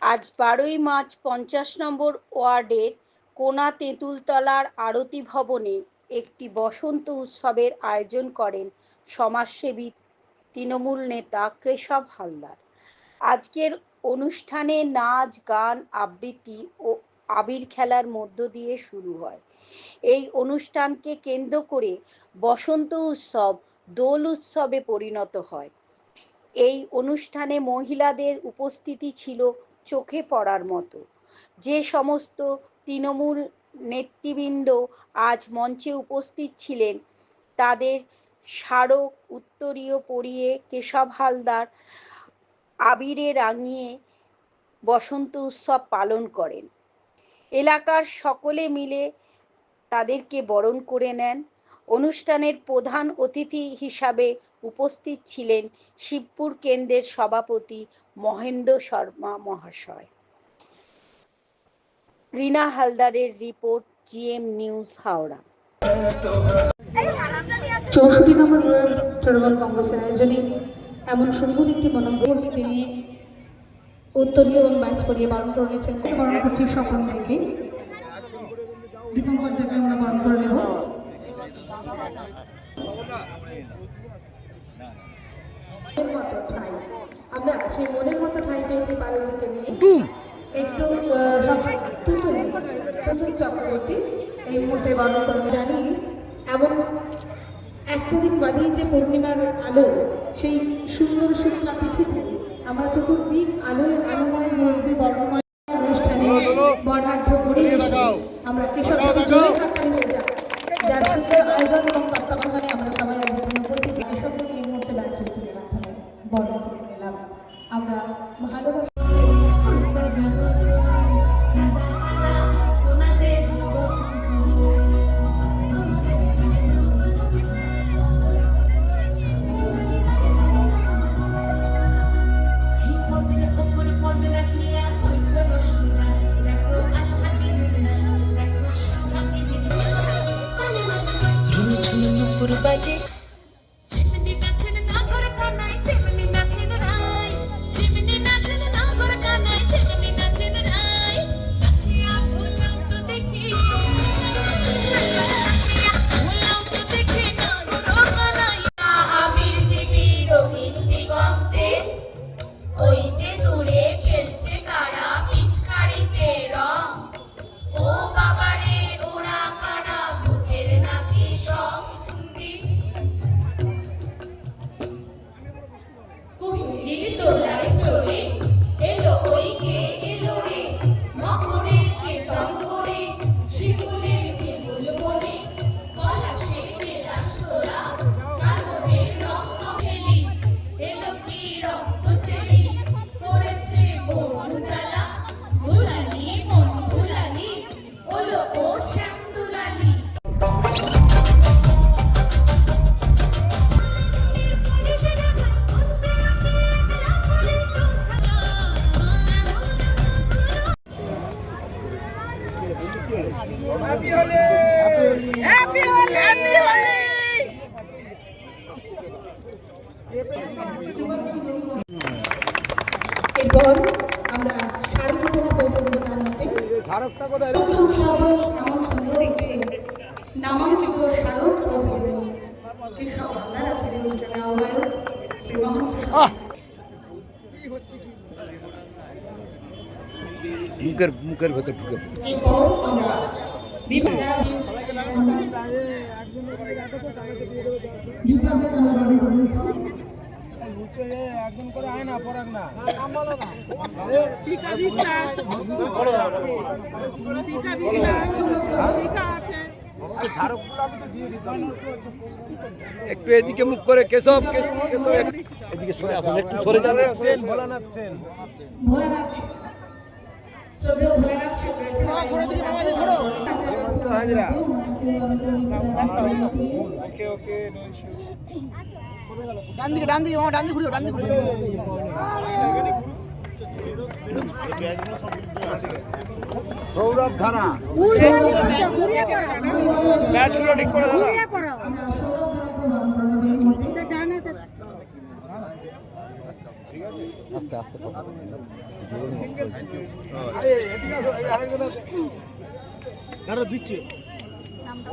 আজ 12ই মার্চ 50 নম্বর ওয়ার্ডের কোনা তেঁতুলতলার আরতি ভবনে একটি বসন্ত উৎসবের আয়োজন করেন সমাজসেবী তৃণমূল নেতা কেশব হালদার। আজকের অনুষ্ঠানে নাচ, গান, আবৃত্তি ও আবির খেলার মধ্য দিয়ে শুরু হয়। এই অনুষ্ঠানকে কেন্দ্র করে বসন্ত উৎসব দোল উৎসবে পরিণত হয়। এই অনুষ্ঠানে মহিলাদের উপস্থিতি ছিল চোখে পড়ার মতো। যে সমস্ত তৃণমূল নেতৃবৃন্দ আজ মঞ্চে উপস্থিত ছিলেন তাদের স্মারক উত্তরীয় পরিয়ে কেশব হালদার আবিরে রাঙিয়ে বসন্ত উৎসব পালন করেন। এলাকার সকলে মিলে তাদেরকে বরণ করে নেন। অনুষ্ঠানের প্রধান অতিথি হিসাবে উপস্থিত ছিলেন শিবপুর কেন্দ্রের সভাপতি মহেন্দ্র শর্মা মহাশয়। রিনা হালদারের রিপোর্ট, জিএম নিউজ, হাওড়া। 64 নম্বর তৃণমূল কংগ্রেসের আয়োজনে এমন সুন্দর একটি মনোজ্ঞ তিনি উত্তরীয় এবং ব্যাচ পরিয়ে বরণ করে নিয়েছেন। বরণ করছি স্বপন থেকে, দীপঙ্কর থেকে আমরা বরণ করে নেব। আমরা সেই মনের মতো ঠাঁই পেয়েছি পারুলিকে নিয়ে। একটু তুতুল চক্রবর্তী এই মুহূর্তে বরণ করে জানি। এমন একটা দিন বাদেই যে পূর্ণিমার আলো, সেই সুন্দর শুক্লা তিথিতে আমরা চতুর্দিক আলোয় আলোময় মধ্যে বর্ণময় অনুষ্ঠানে বর্ণাঢ্য পরিবেশে আমরা কেশবকে জোরে হাততালি হয়ে যাই, যার সুন্দর আয়োজন এবং তত্ত্বাবধানে আমরা সবাই এখানে উপস্থিত। কেশবকে এই মুহূর্তে ব্যাচের মাধ্যমে বর্ণনা করে নিলাম। আমরা ভালোবাসা বাজে চিমনি নাচেন না করে কানাই, চিমনি নাচেন রাই, চিমনি নাচেন না করে কানাই, চিমনি নাচেন রাই। নাচিয়া ভুলাও তো দেখি, নাচিয়া ভুলাও তো দেখি না রোকানাই। আবির দেবী রঙিন দিগন্তে, ওই যে দূরে খেলছে কারা পিচকারিতে রং। ও বাবারে ওরা কারা ভূতের নাকি সব। কুহিলির দোলায় চড়ে এলো ওই কে এলো রে, মকরের কেতন করে শিমুলের কেবল বনে, পলাশের কেলাস তোলা কাননের রং ফেলি, এলো কি রক্ত ছেলি করেছে বড় জ্বালা। ভুলালি মন ভুলালি ওলো ও শ্যাম দুলালি। Happy Holi! Happy Holi! Happy Holi! এরপর আমরা শাড়ি ঘটনা পৌঁছে দেবো তার হাতে। উৎসব এমন সুন্দর একটি নামাঙ্কিত স্মারক পৌঁছে দেব কেশব হালদার আজকের অনুষ্ঠানে আহ্বায়ক শ্রী মহাপ্রসাদ। মুখের ভেতর ঢুকে এরপর আমরা বিপ্লবের আমরা বরণ করে নিচ্ছি। একদম করে আয় না পরাগ না একটু এদিকে মুখ করে কেশব এদিকে সরে আসুন, একটু সরে যাবে। ভোলানাথ সেন, ভোলানাথ শ্রদ্ধেয় ভোলানাথ সেন রয়েছে। ডান দিকে ঘুরিও, ডান দিকে সৌরভ ধারা ম্যাচগুলো ঠিক করে দাদা। ঠিক আছে। আস্তে আস্তে কথা বলুন।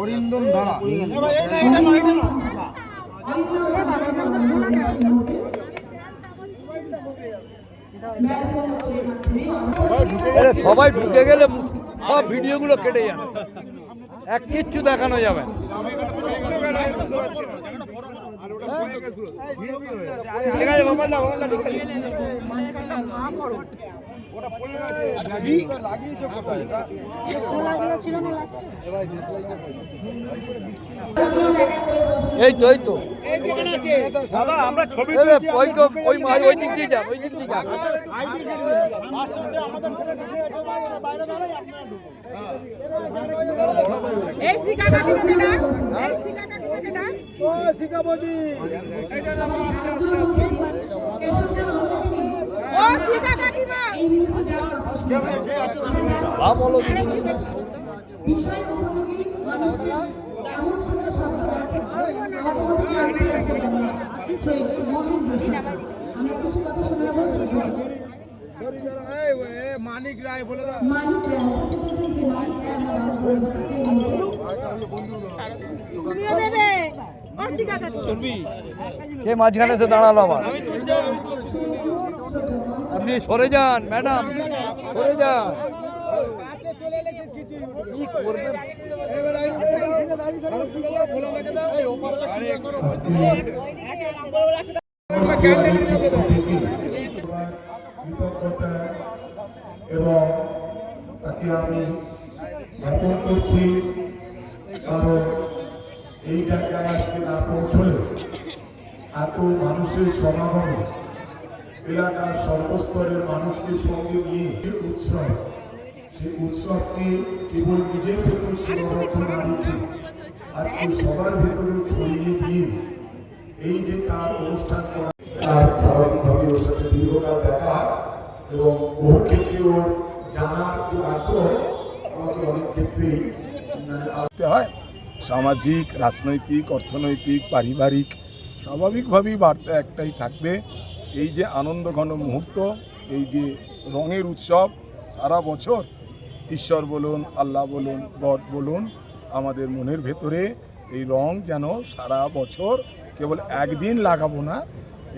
অরিন্দম ধারা আরে সবাই ঢুকে গেলে সব ভিডিওগুলো কেটে যাচ্ছে, এক কিচ্ছু দেখানো যাবে না। এই তো এই তো দাদা আমরা ছবি ওই দিক দিয়ে যান, ওই দিক দিয়ে যান। এই শিকা কাটিছে না, এই শিকা কাটিছে না। ও শিকা কাটিবা। বলো বিষয় উপযোগী মানুষকে এমন সুন্দর শব্দ রাখেন আমাদের মধ্যে মহান প্রসাদ। আমরা কিছু কথা শোনা মানিক রায় বলে দাও। মানিক রায় উপস্থিত হয়েছেন। শ্রী মানিক রায় আমরা বারণ করবো তাকে এই মুহূর্তে। তুমিও দেবে। ও শিকা কাটিবা। সে মাঝখানে এসে দাঁড়ালো আবার। আপনি সরে যান ম্যাডাম, সরে যান। কি করবেন? কৃতজ্ঞতা এবং তাকে আমি জ্ঞাপন করছি, কারণ এই জায়গায় আজকে না পৌঁছলে এত মানুষের সমাগমে এলাকার সর্বস্তরের মানুষকে সঙ্গে নিয়ে যে উৎসব, সেই উৎসবকে কেবল নিজের ভেতর সীমাবদ্ধ না রেখে আজকে সবার ভেতরে ছড়িয়ে দিয়ে এই যে তার অনুষ্ঠান করা, আর স্বাভাবিকভাবে ওর সাথে দীর্ঘকাল দেখা এবং বহু ক্ষেত্রে ওর জানার যে আগ্রহ আমাকে অনেক ক্ষেত্রেই করতে হয়। সামাজিক, রাজনৈতিক, অর্থনৈতিক, পারিবারিক স্বাভাবিকভাবেই বার্তা একটাই থাকবে, এই যে আনন্দ ঘন মুহূর্ত, এই যে রঙের উৎসব সারা বছর, ঈশ্বর বলুন, আল্লাহ বলুন, গড বলুন, আমাদের মনের ভেতরে এই রং যেন সারা বছর, কেবল একদিন লাগাবো না,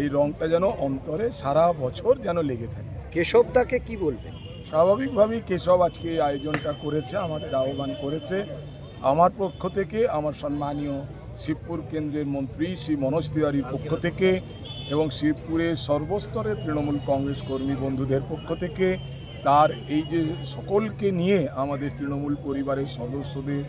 এই রংটা যেন অন্তরে সারা বছর যেন লেগে থাকে। কেশব তাকে কি বলবেন? স্বাভাবিকভাবেই কেশব আজকে এই আয়োজনটা করেছে, আমাদের আহ্বান করেছে। আমার পক্ষ থেকে, আমার সম্মানীয় শিবপুর কেন্দ্রের মন্ত্রী শ্রী মনোজ তিওয়ারির পক্ষ থেকে এবং শিবপুরের সর্বস্তরের তৃণমূল কংগ্রেস কর্মী বন্ধুদের পক্ষ থেকে, তার এই যে সকলকে নিয়ে, আমাদের তৃণমূল পরিবারের সদস্যদের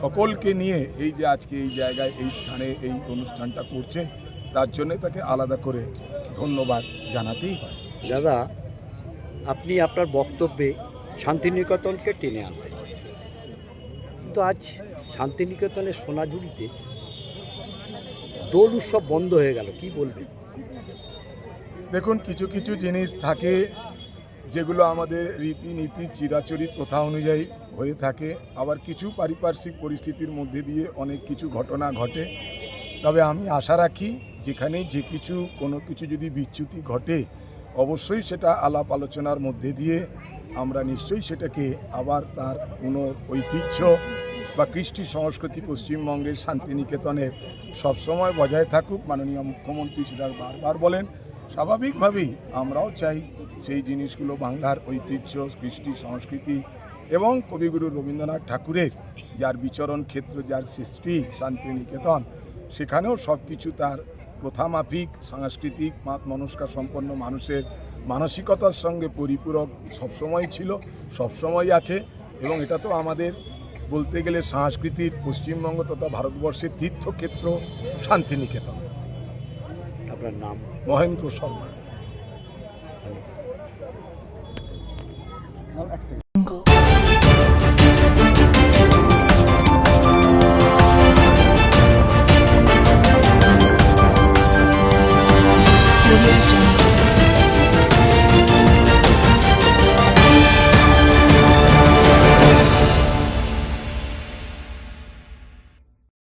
সকলকে নিয়ে এই যে আজকে এই জায়গায়, এই স্থানে এই অনুষ্ঠানটা করছে, তার জন্যে তাকে আলাদা করে ধন্যবাদ জানাতেই হয়। দাদা, আপনি আপনার বক্তব্যে শান্তিনিকেতনকে টেনে আনলেন, কিন্তু আজ শান্তিনিকেতনের সোনাঝুরিতে দোল উৎসব বন্ধ হয়ে গেল, কি বলবেন? দেখুন, কিছু কিছু জিনিস থাকে যেগুলো আমাদের রীতিনীতি, চিরাচরিত প্রথা অনুযায়ী হয়ে থাকে, আবার কিছু পারিপার্শ্বিক পরিস্থিতির মধ্যে দিয়ে অনেক কিছু ঘটনা ঘটে। তবে আমি আশা রাখি, যেখানেই যে কিছু কোনো কিছু যদি বিচ্যুতি ঘটে, অবশ্যই সেটা আলাপ আলোচনার মধ্যে দিয়ে আমরা নিশ্চয়ই সেটাকে আবার তার ঐতিহ্য বা কৃষ্টি সংস্কৃতি পশ্চিমবঙ্গের শান্তিনিকেতনের সবসময় বজায় থাকুক। মাননীয় মুখ্যমন্ত্রী সেটা বারবার বলেন। স্বাভাবিকভাবেই আমরাও চাই সেই জিনিসগুলো, বাংলার ঐতিহ্য, কৃষ্টি সংস্কৃতি এবং কবিগুরু রবীন্দ্রনাথ ঠাকুরের যার বিচরণ ক্ষেত্র, যার সৃষ্টি শান্তিনিকেতন, সেখানেও সব কিছু তার প্রথামাফিক সাংস্কৃতিক মনস্কার সম্পন্ন মানুষের মানসিকতার সঙ্গে পরিপূরক সবসময় ছিল, সবসময় আছে। এবং এটা তো আমাদের বলতে গেলে সংস্কৃতির পশ্চিমবঙ্গ তথা ভারতবর্ষের তীর্থক্ষেত্র শান্তিনিকেতন। আপনার নাম? মহেন্দ্র শর্মা। Audio